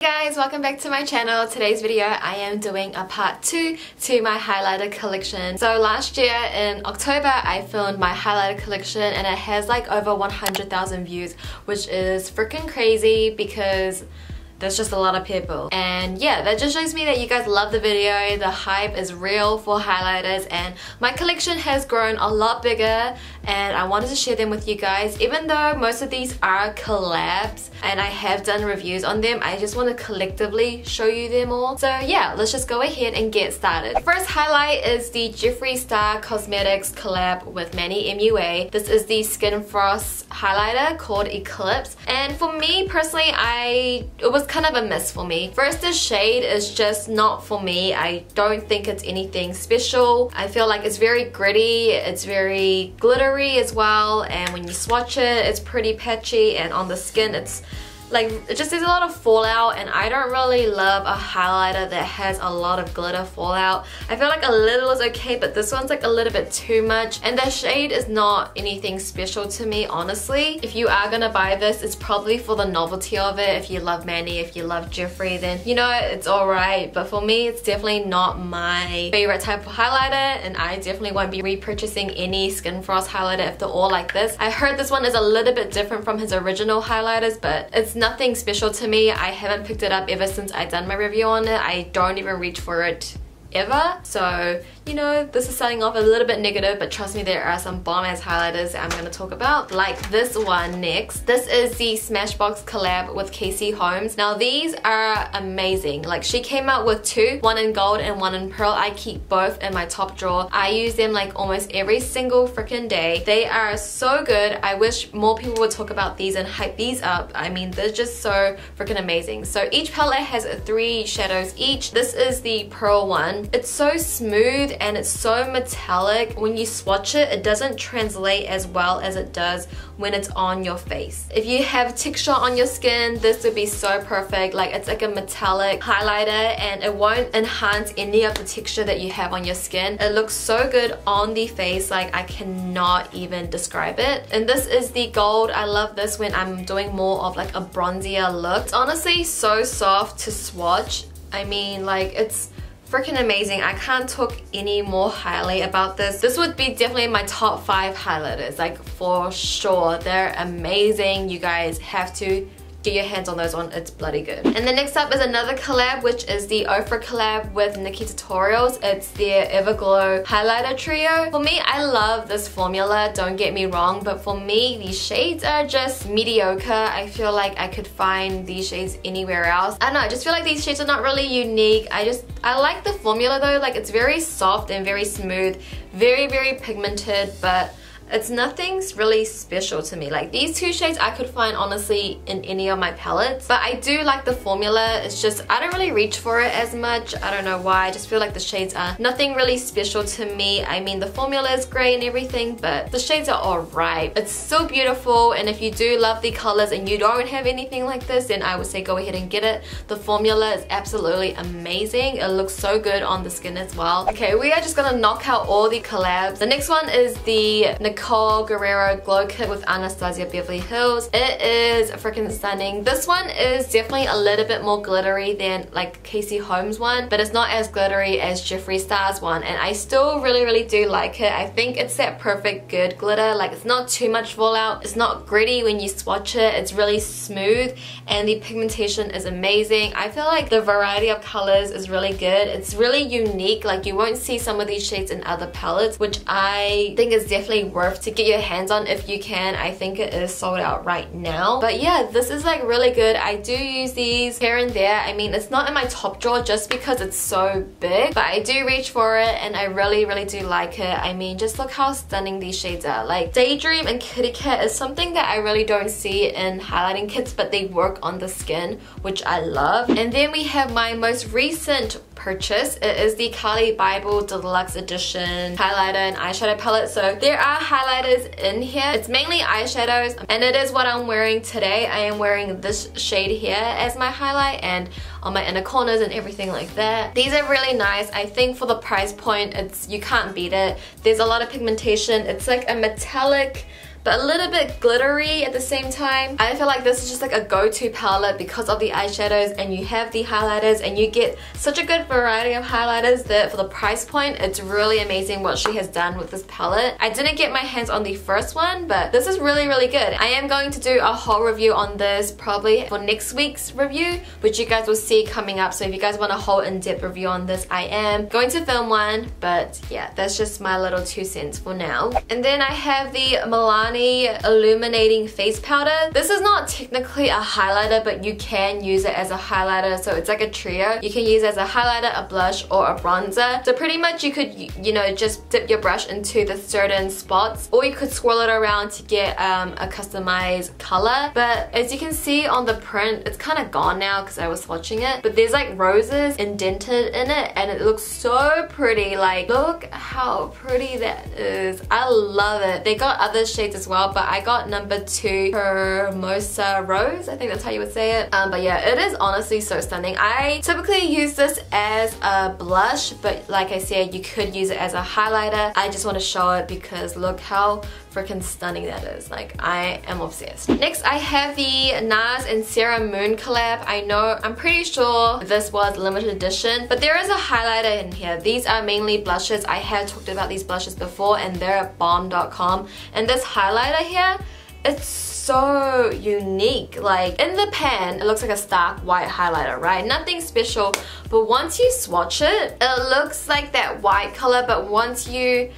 Hey guys, welcome back to my channel. Today's video I am doing a part 2 to my highlighter collection. So last year in October I filmed my highlighter collection and it has like over 100,000 views, which is freaking crazy because there's just a lot of people. And yeah, that just shows me that you guys love the video, the hype is real for highlighters, and my collection has grown a lot bigger and I wanted to share them with you guys. Even though most of these are collabs and I have done reviews on them, I just want to collectively show you them all. So yeah, let's just go ahead and get started. First highlight is the Jeffree Star Cosmetics collab with Manny MUA. This is the Skin Frost highlighter called Eclipse, and for me personally, it was kind of a miss for me. First, the shade is just not for me. I don't think it's anything special. I feel like it's very gritty, it's very glittery as well, and when you swatch it, it's pretty patchy, and on the skin it's like, it just has a lot of fallout, and I don't really love a highlighter that has a lot of glitter fallout. I feel like a little is okay, but this one's like a little bit too much, and the shade is not anything special to me, honestly. If you are gonna buy this, it's probably for the novelty of it. If you love Manny, if you love Jeffree, then you know it's alright, but for me it's definitely not my favorite type of highlighter, and I definitely won't be repurchasing any Skin Frost highlighter if they're all like this. I heard this one is a little bit different from his original highlighters, but it's nothing special to me. I haven't picked it up ever since I done my review on it. I don't even reach for it ever, so you know, this is starting off a little bit negative, but trust me, there are some bomb ass highlighters that I'm going to talk about, like this one next. This is the Smashbox collab with Casey Holmes. Now these are amazing. Like, she came out with two, one in gold and one in pearl. I keep both in my top drawer. I use them like almost every single freaking day. They are so good. I wish more people would talk about these and hype these up. I mean, they're just so freaking amazing. So each palette has 3 shadows each. This is the pearl one. It's so smooth and it's so metallic. When you swatch it, it doesn't translate as well as it does when it's on your face. If you have texture on your skin, this would be so perfect. Like, it's like a metallic highlighter and it won't enhance any of the texture that you have on your skin. It looks so good on the face, like I cannot even describe it. And this is the gold. I love this when I'm doing more of like a bronzier look. It's honestly so soft to swatch. I mean, like, it's freaking amazing. I can't talk any more highly about this. This would be definitely my top 5 highlighters, like for sure. They're amazing. You guys have to get your hands on those one. It's bloody good. And then next up is another collab, which is the Ofra collab with Nikki Tutorials. It's their Everglow highlighter trio. For me, I love this formula, don't get me wrong, but for me, these shades are just mediocre. I feel like I could find these shades anywhere else. I don't know, I just feel like these shades are not really unique. I like the formula though. Like, it's very soft and very smooth, very pigmented, but it's nothing really special to me. Like, these 2 shades I could find honestly in any of my palettes, but I do like the formula. It's just I don't really reach for it as much. I don't know why. I just feel like the shades are nothing really special to me. I mean, the formula is great and everything, but the shades are alright. It's so beautiful, and if you do love the colors and you don't have anything like this, then I would say go ahead and get it. The formula is absolutely amazing. It looks so good on the skin as well. Okay, we are just gonna knock out all the collabs. The next one is the Nicole Guerrero Glow Kit with Anastasia Beverly Hills. It is freaking stunning. This one is definitely a little bit more glittery than like Casey Holmes one, but it's not as glittery as Jeffree Star's one, and I still really do like it. I think it's that perfect good glitter. Like, it's not too much fallout, it's not gritty when you swatch it, it's really smooth, and the pigmentation is amazing. I feel like the variety of colors is really good. It's really unique. Like, you won't see some of these shades in other palettes, which I think is definitely worth to get your hands on if you can. I think it is sold out right now, but yeah, this is like really good. I do use these here and there. I mean, it's not in my top drawer just because it's so big, but I do reach for it and I really do like it. I mean, just look how stunning these shades are. Like, Daydream and Kitty Cat is something that I really don't see in highlighting kits, but they work on the skin, which I love. And then we have my most recent purchase. It is the Kylie Bybel Deluxe Edition highlighter and eyeshadow palette. So there are highlighters in here. It's mainly eyeshadows, and it is what I'm wearing today. I am wearing this shade here as my highlight and on my inner corners and everything like that. These are really nice. I think for the price point, you can't beat it. There's a lot of pigmentation. It's like a metallic but a little bit glittery at the same time. I feel like this is just like a go-to palette because of the eyeshadows, and you have the highlighters, and you get such a good variety of highlighters that for the price point, it's really amazing what she has done with this palette. I didn't get my hands on the first one, but this is really, really good. I am going to do a whole review on this probably for next week's review, which you guys will see coming up. So if you guys want a whole in-depth review on this, I am going to film one, but yeah, that's just my little 2 cents for now. And then I have the Milani Illuminating Face Powder. This is not technically a highlighter, but you can use it as a highlighter, so it's like a trio. You can use it as a highlighter, a blush, or a bronzer. So pretty much you could, you know, just dip your brush into the certain spots, or you could swirl it around to get a customized color. But as you can see on the print, it's kind of gone now because I was swatching it, but there's like roses indented in it, and it looks so pretty. Like, look how pretty that is. I love it. They got other shades as well, but I got number 2 Hermosa Rose, I think that's how you would say it. But yeah, it is honestly so stunning. I typically use this as a blush, but like I said, you could use it as a highlighter. I just want to show it because look how freaking stunning that is. Like, I am obsessed. Next, I have the NARS and Sarah Moon collab. I know, I'm pretty sure this was limited edition, but there is a highlighter in here. These are mainly blushes. I have talked about these blushes before, and they're at bomb.com. And this highlighter here, it's so unique. Like, in the pan, it looks like a stark white highlighter, right? Nothing special, but once you swatch it, it looks like that white color, but once you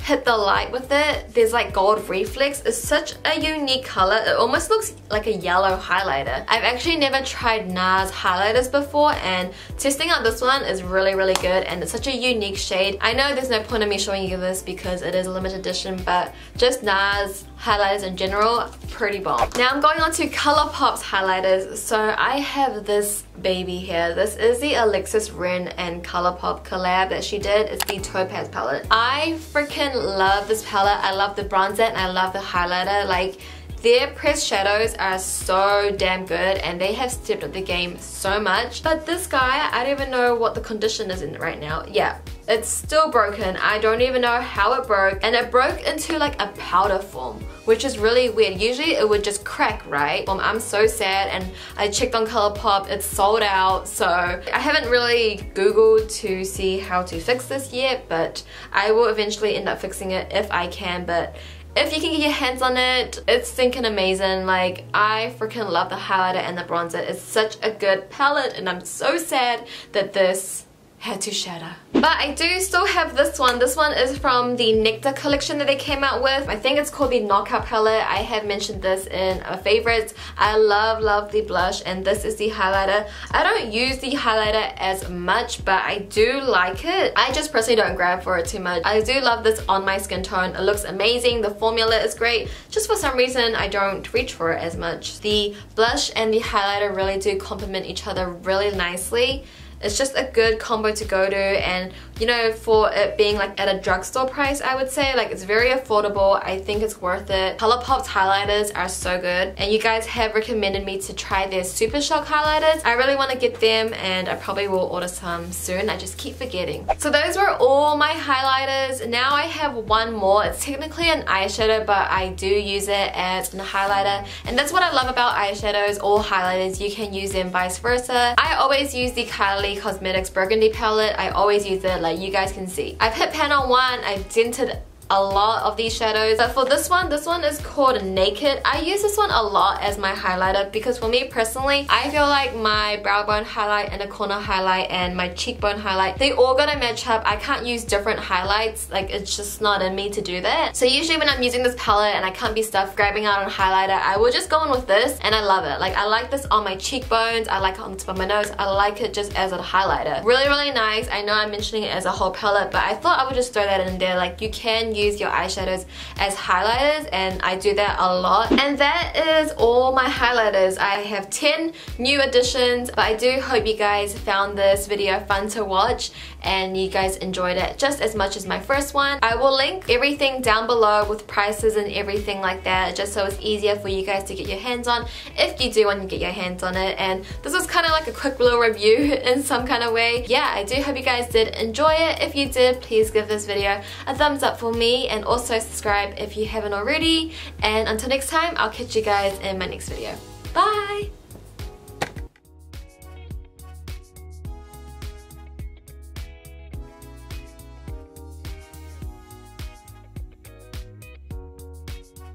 hit the light with it, there's like gold reflex. It's such a unique color. It almost looks like a yellow highlighter. I've actually never tried NARS highlighters before, and testing out this one is really, really good, and it's such a unique shade. I know there's no point in me showing you this because it is a limited edition, but just NARS highlighters in general, pretty bomb. Now I'm going on to Colourpop's highlighters. So I have this baby here. This is the Alexis Ren and Colourpop collab that she did. It's the Topaz palette. I freaking love this palette. I love the bronzer and I love the highlighter. Like, their pressed shadows are so damn good, and they have stepped up the game so much. But this guy, I don't even know what the condition is in right now. Yeah, it's still broken. I don't even know how it broke, and it broke into like a powder form, which is really weird. Usually it would just crack, right? I'm so sad, and I checked on Colourpop, it's sold out. So I haven't really googled to see how to fix this yet, but I will eventually end up fixing it if I can. But if you can get your hands on it, it's stinking amazing. Like, I freaking love the highlighter and the bronzer. It's such a good palette, and I'm so sad that this had to shatter. But I do still have this one. This one is from the Nectar collection that they came out with. I think it's called the Knockout palette. I have mentioned this in a favorites. I love the blush, and this is the highlighter. I don't use the highlighter as much, but I do like it. I just personally don't grab for it too much. I do love this on my skin tone. It looks amazing. The formula is great. Just for some reason, I don't reach for it as much. The blush and the highlighter really do complement each other really nicely. It's just a good combo to go to, and you know, for it being like at a drugstore price, I would say, like, it's very affordable. I think it's worth it. Colourpop's highlighters are so good, and you guys have recommended me to try their Super Shock highlighters. I really want to get them, and I probably will order some soon. I just keep forgetting. So those were all my highlighters. Now I have one more. It's technically an eyeshadow, but I do use it as a highlighter, and that's what I love about eyeshadows or highlighters. You can use them vice versa. I always use the Kylie Cosmetics Burgundy palette. I always use it, like you guys can see. I've hit pan on one, I've tinted a lot of these shadows, but for this one is called Naked. I use this one a lot as my highlighter because for me personally, I feel like my brow bone highlight and a corner highlight and my cheekbone highlight, they all gotta match up. I can't use different highlights, like it's just not in me to do that. So usually when I'm using this palette and I can't be stuffed grabbing out on highlighter, I will just go in with this, and I love it. Like, I like this on my cheekbones, I like it on the tip of my nose, I like it just as a highlighter. Really, really nice. I know I'm mentioning it as a whole palette, but I thought I would just throw that in there. Like, you can use your eyeshadows as highlighters, and I do that a lot. And that is all my highlighters. I have 10 new additions, but I do hope you guys found this video fun to watch and you guys enjoyed it just as much as my first one. I will link everything down below with prices and everything like that, just so it's easier for you guys to get your hands on if you do want to get your hands on it. And this was kind of like a quick little review in some kind of way. Yeah, I do hope you guys did enjoy it. If you did, please give this video a thumbs up for me. me, and also subscribe if you haven't already. And until next time, I'll catch you guys in my next video. Bye!